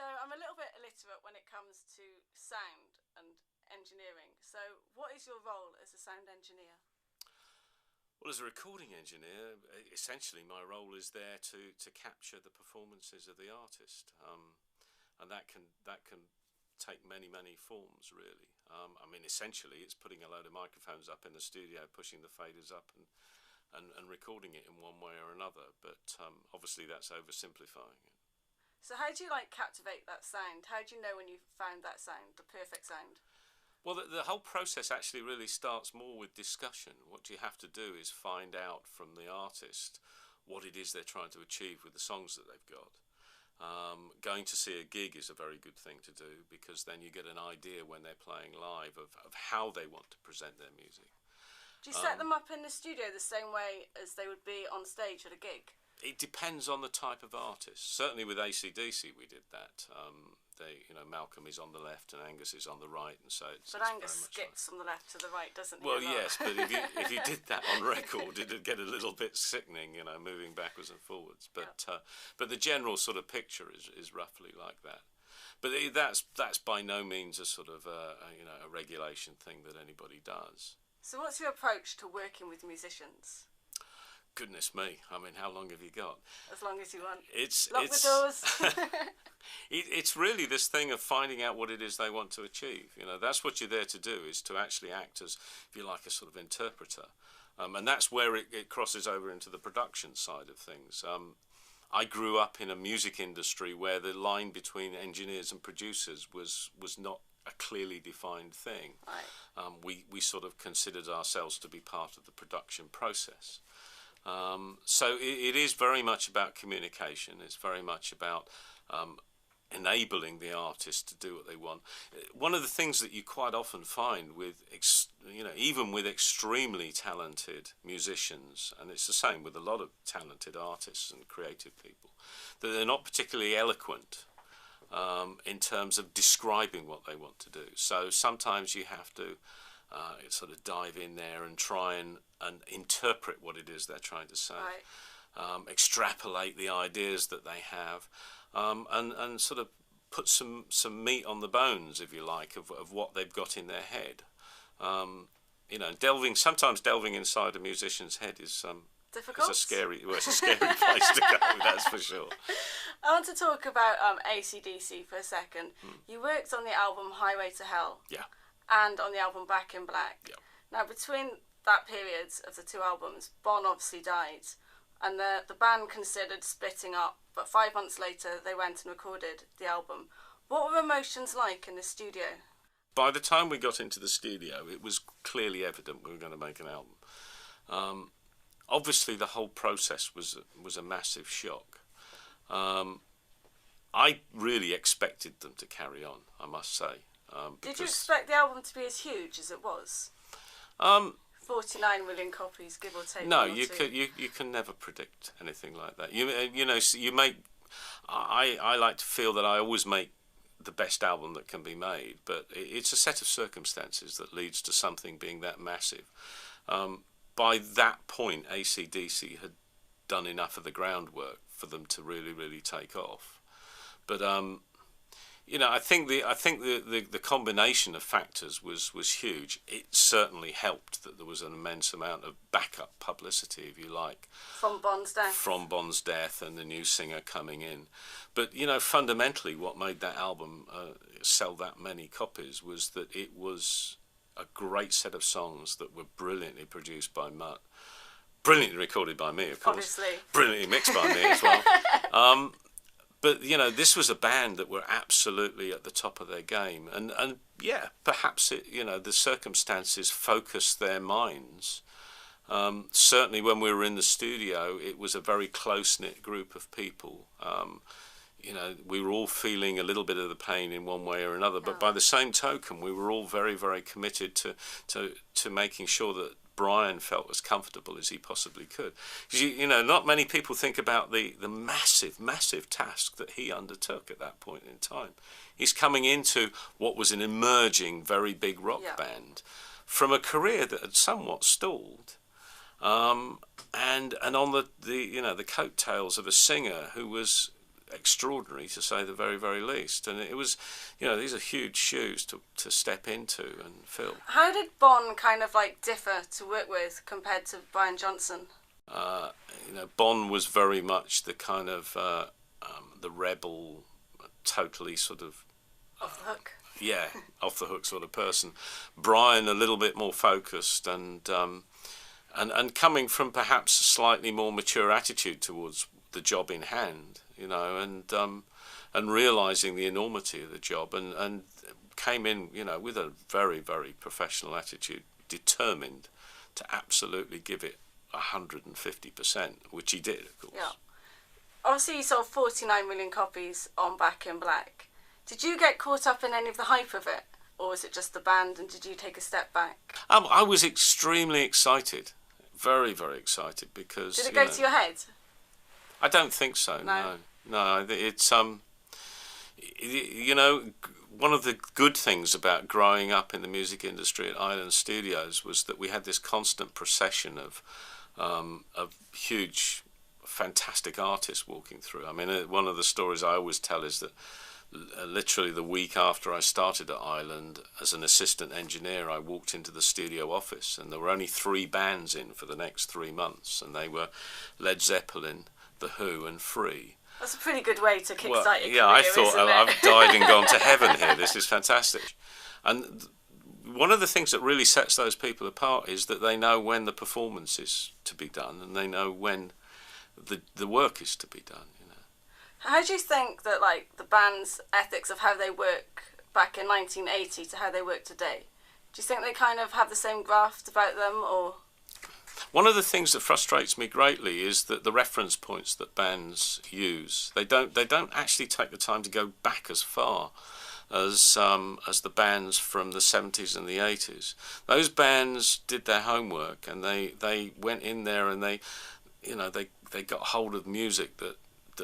So I'm a little bit illiterate when it comes to sound and engineering. So what is your role as a sound engineer? Well, as a recording engineer, essentially my role is there to capture the performances of the artist, and that can take many forms, really. I mean, essentially, it's putting a load of microphones up in the studio, pushing the faders up, and recording it in one way or another. But obviously, that's oversimplifying it. So how do you captivate that sound? How do you know when you've found that sound, the perfect sound? Well, the whole process actually really starts more with discussion. What you have to do is find out from the artist what it is they're trying to achieve with the songs that they've got. Going to see a gig is a very good thing to do, because then you get an idea when they're playing live of how they want to present their music. Do you set them up in the studio the same way as they would be on stage at a gig? It depends on the type of artist. Certainly with AC/DC we did that. Malcolm is on the left and Angus is on the right, and so it's Angus skips from the left to the right, doesn't he? Well, yes, but if you did that on record, it'd get a little bit sickening, moving backwards and forwards. But but the general sort of picture is roughly like that. But that's by no means a sort of a regulation thing that anybody does. So what's your approach to working with musicians? Goodness me! I mean, how long have you got? As long as you want. Lock the doors. It's really this thing of finding out what it is they want to achieve. That's what you're there to do, is to actually act as, if you like, a sort of interpreter. And that's where it crosses over into the production side of things. I grew up in a music industry where the line between engineers and producers was not a clearly defined thing. Right. We sort of considered ourselves to be part of the production process. So it is very much about communication. It's very much about enabling the artist to do what they want. One of the things that you quite often find with, even with extremely talented musicians, and it's the same with a lot of talented artists and creative people, that they're not particularly eloquent in terms of describing what they want to do. So sometimes you have to sort of dive in there and try and interpret what it is they're trying to say, right. Extrapolate the ideas that they have, and sort of put some meat on the bones, if you like, of what they've got in their head. Sometimes delving inside a musician's head is difficult. It's a scary place to go, that's for sure. I want to talk about AC/DC for a second. You worked on the album Highway to Hell. Yeah. And on the album Back in Black. Yeah. Now, between that period of the two albums, Bon obviously died, and the band considered splitting up, but 5 months later they went and recorded the album. What were emotions like in the studio? By the time we got into the studio, it was clearly evident we were going to make an album. Obviously, the whole process was a massive shock. I really expected them to carry on, I must say. Did you expect the album to be as huge as it was? 49 million copies, give or take. No, you can never predict anything like that. I like to feel that I always make the best album that can be made, but it's a set of circumstances that leads to something being that massive. By that point, AC/DC had done enough of the groundwork for them to really take off. But I think the combination of factors was huge. It certainly helped that there was an immense amount of backup publicity, if you like, from Bon's death. From Bon's death and the new singer coming in. But fundamentally, what made that album sell that many copies was that it was a great set of songs that were brilliantly produced by Mutt, brilliantly recorded by me, of course, obviously, brilliantly mixed by me as well. But, this was a band that were absolutely at the top of their game. And yeah, perhaps, the circumstances focused their minds. Certainly when we were in the studio, it was a very close-knit group of people. We were all feeling a little bit of the pain in one way or another. But by the same token, we were all very committed to making sure that Brian felt as comfortable as he possibly could. Because, not many people think about the massive task that he undertook at that point in time. He's coming into what was an emerging, very big rock band from a career that had somewhat stalled, and on the coattails of a singer who was extraordinary, to say the very, very least. And it was, you know, these are huge shoes to step into and fill. How did Bon kind of like differ to work with compared to Brian Johnson? You know, Bon was very much the kind of the rebel, totally sort of Off the hook. yeah, off the hook sort of person. Brian a little bit more focused and coming from perhaps a slightly more mature attitude towards the job in hand, you know, and realising the enormity of the job, and came in, you know, with a very, very professional attitude, determined to absolutely give it 150%, which he did, of course. Yeah. Obviously, you sold 49 million copies on Back in Black. Did you get caught up in any of the hype of it, or was it just the band, and did you take a step back? I was extremely excited, very, very excited, because... Did it go to your head? I don't think so, no. It's, you know, one of the good things about growing up in the music industry at Island Studios was that we had this constant procession of huge, fantastic artists walking through. I mean, one of the stories I always tell is that literally the week after I started at Island as an assistant engineer, I walked into the studio office and there were only 3 bands in for the next 3 months, and they were Led Zeppelin, The Who and Free. That's a pretty good way to kickstart your career, yeah, I thought, isn't it? I've died and gone to heaven here. This is fantastic. And one of the things that really sets those people apart is that they know when the performance is to be done, and they know when the work is to be done. You know. How do you think that, like, the band's ethics of how they work back in 1980 to how they work today, do you think they kind of have the same graft about them, or...? One of the things that frustrates me greatly is that the reference points that bands use, they don't actually take the time to go back as far as the bands from the 70s and the 80s. Those bands did their homework, and they went in there and they got hold of music that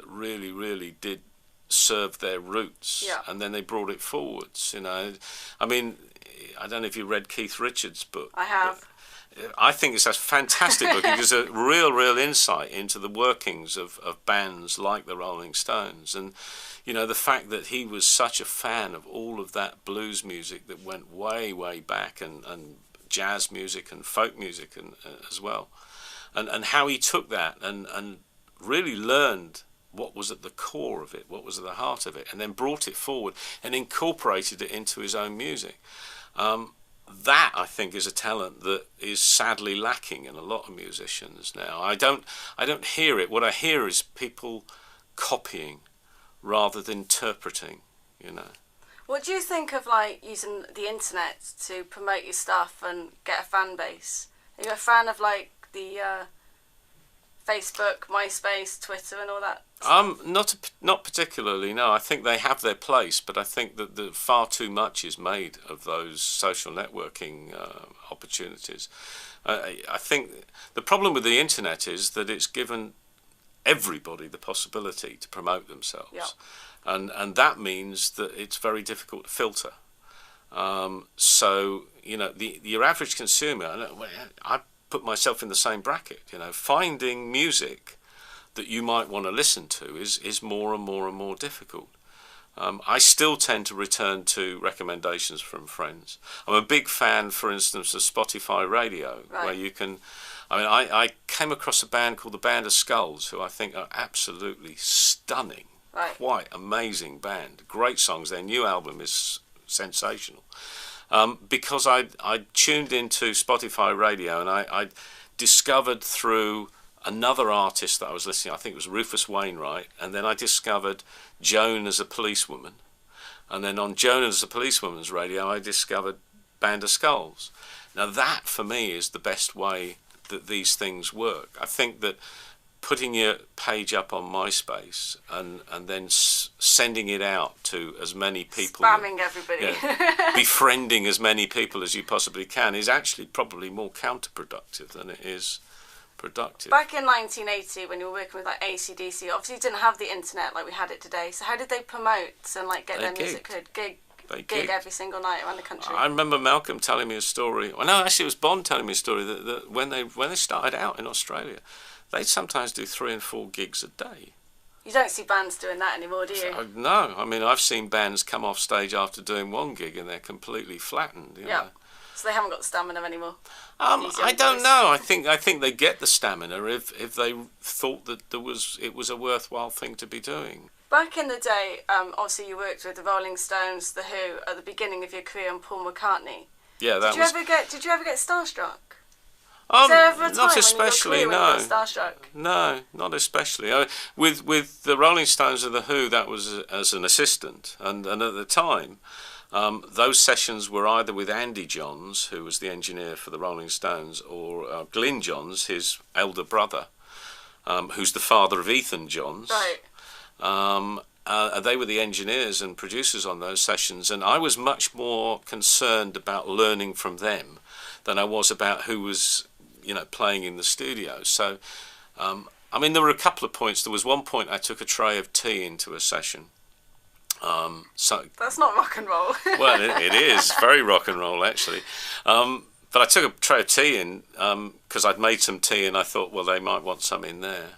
really, really did serve their roots, yeah. And then they brought it forwards. You know, I mean, I don't know if you read Keith Richards' book. I have. I think it's a fantastic book. It gives a real insight into the workings of bands like the Rolling Stones, and you know, the fact that he was such a fan of all of that blues music that went way back, and jazz music and folk music and as well, and how he took that and really learned what was at the core of it, what was at the heart of it, and then brought it forward and incorporated it into his own music. That, I think, is a talent that is sadly lacking in a lot of musicians now. I don't hear it. What I hear is people copying rather than interpreting, you know. What do you think of, like, using the internet to promote your stuff and get a fan base? Are you a fan of, like, the Facebook, MySpace, Twitter and all that stuff? Not particularly, no. I think they have their place, but I think that far too much is made of those social networking opportunities. I think the problem with the internet is that it's given everybody the possibility to promote themselves. Yeah. And that means that it's very difficult to filter. So, you know, your average consumer, I put myself in the same bracket, you know, finding music that you might want to listen to is more and more difficult. I still tend to return to recommendations from friends. I'm a big fan, for instance, of Spotify Radio, right. Where you can... I mean, I came across a band called the Band of Skulls, who I think are absolutely stunning, right. Quite amazing band. Great songs. Their new album is sensational. Because I tuned into Spotify Radio, and I discovered through another artist that I was listening, I think it was Rufus Wainwright, and then I discovered Joan as a Policewoman, and then on Joan as a Policewoman's radio I discovered Band of Skulls. Now that for me is the best way that these things work. I think that putting your page up on MySpace and then sending it out to as many people, spamming everybody, befriending as many people as you possibly can is actually probably more counterproductive than it is productive. Back in 1980, when you were working with like AC/DC, obviously you didn't have the internet like we had it today. So how did they promote and like get their music heard? Gig every single night around the country. I remember Malcolm telling me a story. Well, no, actually it was Bond telling me a story that when they started out in Australia, they'd sometimes do 3 and 4 gigs a day. You don't see bands doing that anymore, do you? No, I mean, I've seen bands come off stage after doing one gig and they're completely flattened. You know? So they haven't got the stamina anymore. I don't know. I think they get the stamina if they thought that it was a worthwhile thing to be doing. Back in the day, obviously you worked with the Rolling Stones, the Who, at the beginning of your career, and Paul McCartney. Yeah, Did you ever get starstruck? Was there ever a time not especially, when you got starstruck? No, not especially. With the Rolling Stones and the Who, that was as an assistant, and at the time, those sessions were either with Andy Johns, who was the engineer for the Rolling Stones, or Glyn Johns, his elder brother, who's the father of Ethan Johns. Right. They were the engineers and producers on those sessions, and I was much more concerned about learning from them than I was about who was, playing in the studio. So, I mean, there were a couple of points. There was one point I took a tray of tea into a session. So that's not rock and roll. Well, it is very rock and roll, actually. But I took a tray of tea in because I'd made some tea, and I thought, well, they might want some in there.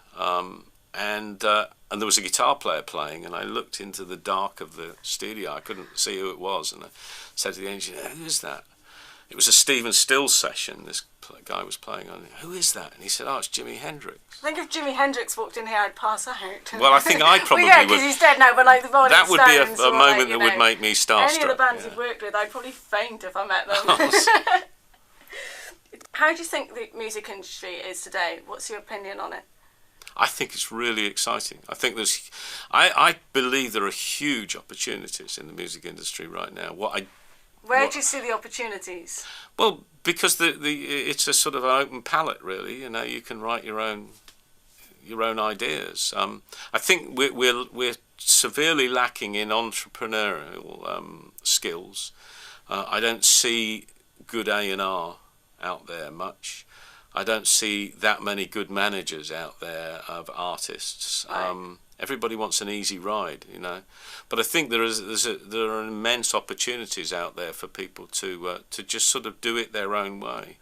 And there was a guitar player playing, and I looked into the dark of the studio. I couldn't see who it was, and I said to the engineer, "Who is that?" It was a Stephen Stills session. This guy was playing on it. "Who is that?" And he said, "Oh, it's Jimi Hendrix." I think if Jimi Hendrix walked in here, I'd pass out. Well, I think I probably well, yeah, because he's dead now, but like the Rolling That would Stones be a moment that would make me starstruck. Any of the bands you've worked with, I'd probably faint if I met them. How do you think the music industry is today? What's your opinion on it? I think it's really exciting. I think I believe there are huge opportunities in the music industry right now. Where do you see the opportunities? Well, because it's a sort of an open palette, really. You can write your own ideas. I think we're severely lacking in entrepreneurial skills. I don't see good A&R out there much. I don't see that many good managers out there of artists. Right. Everybody wants an easy ride, But I think there are immense opportunities out there for people to just sort of do it their own way.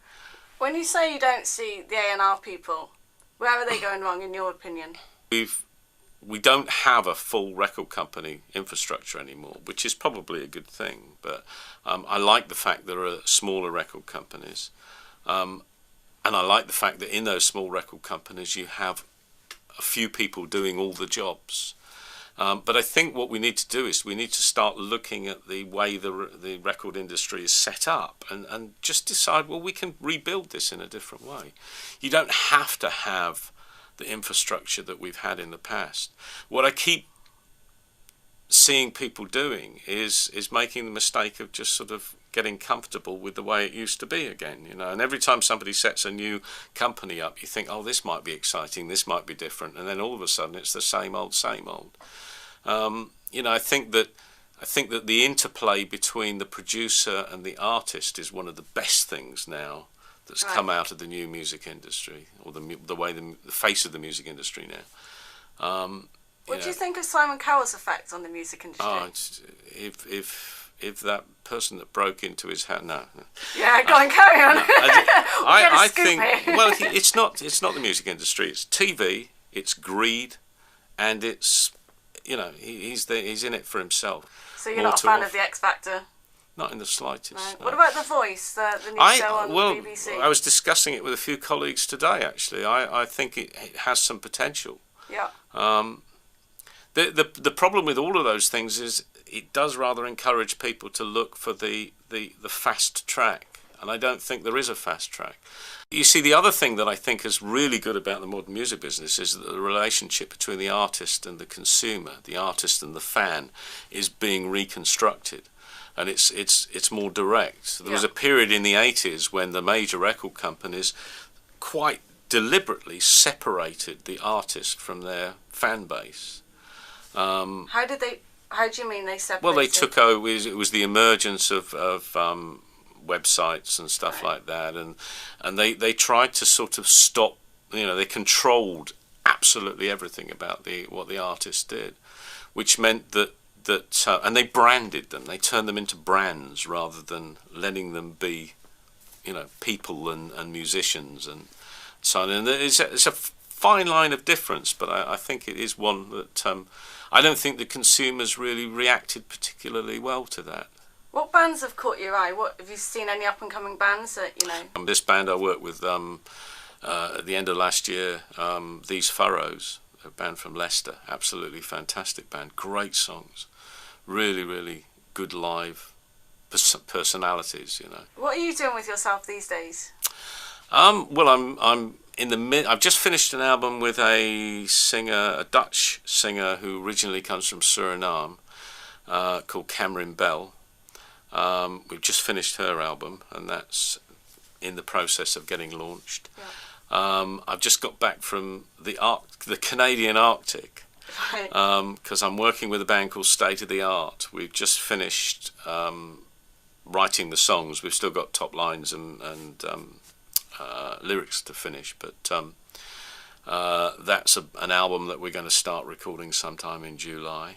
When you say you don't see the A&R people, where are they going wrong in your opinion? We don't have a full record company infrastructure anymore, which is probably a good thing. But I like the fact there are smaller record companies. And I like the fact that in those small record companies you have a few people doing all the jobs. But I think what we need to do is we need to start looking at the way the record industry is set up and just decide, well, we can rebuild this in a different way. You don't have to have the infrastructure that we've had in the past. What I keep seeing people doing is making the mistake of just sort of getting comfortable with the way it used to be again, and every time somebody sets a new company up, you think, oh, this might be exciting, this might be different, and then all of a sudden it's the same old. I think that the interplay between the producer and the artist is one of the best things now that's come out of the new music industry, or the face of the music industry now. What do you think of Simon Cowell's effect on the music industry? Oh, if that person that broke into his house, no. Yeah, go on, carry on. I think, well, it's not the music industry. It's TV. It's greed, and it's he's in it for himself. So you're not a fan of the X Factor? Not in the slightest. No. No. What about The Voice, the new show on the BBC? I was discussing it with a few colleagues today. Actually, I think it has some potential. Yeah. The problem with all of those things is it does rather encourage people to look for the fast track, and I don't think there is a fast track. You see, the other thing that I think is really good about the modern music business is that the relationship between the artist and the consumer, the artist and the fan, is being reconstructed, and it's more direct. There was a period in the 80s when the major record companies quite deliberately separated the artist from their fan base. How do you mean they separated? Well, they took over. It was the emergence of websites and stuff like that, and they tried to sort of stop. They controlled absolutely everything about what the artist did, which meant that and they branded them. They turned them into brands rather than letting them be, people and musicians and so on. And it's a fine line of difference, but I think it is one that I don't think the consumers really reacted particularly well to that. What bands have caught your eye? What have you seen? Any up and coming bands that you know? This band I worked with at the end of last year, These Furrows, a band from Leicester, absolutely fantastic band, great songs, really, really good live personalities, you know. What are you doing with yourself these days? Well, I'm in the I've just finished an album with a singer, a Dutch singer who originally comes from Suriname, called Cameron Bell. We've just finished her album, and that's in the process of getting launched. Yeah. I've just got back from the Canadian Arctic, because I'm working with a band called State of the Art. We've just finished writing the songs. We've still got top lines and lyrics to finish, but that's an album that we're going to start recording sometime in July.